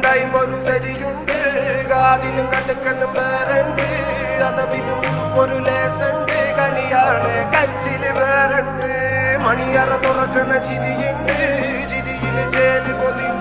ഒരു ശരിയുണ്ട് കാതിലും കടുക്കനും വേറുണ്ട് അതവിനും ഒരു ലേസുണ്ട് കളിയാണ് കച്ചില് വേറുണ്ട് മണിയറ തുറക്കുന്ന ചിരിയുണ്ട് ചിരിയില് ചേല് പൊതി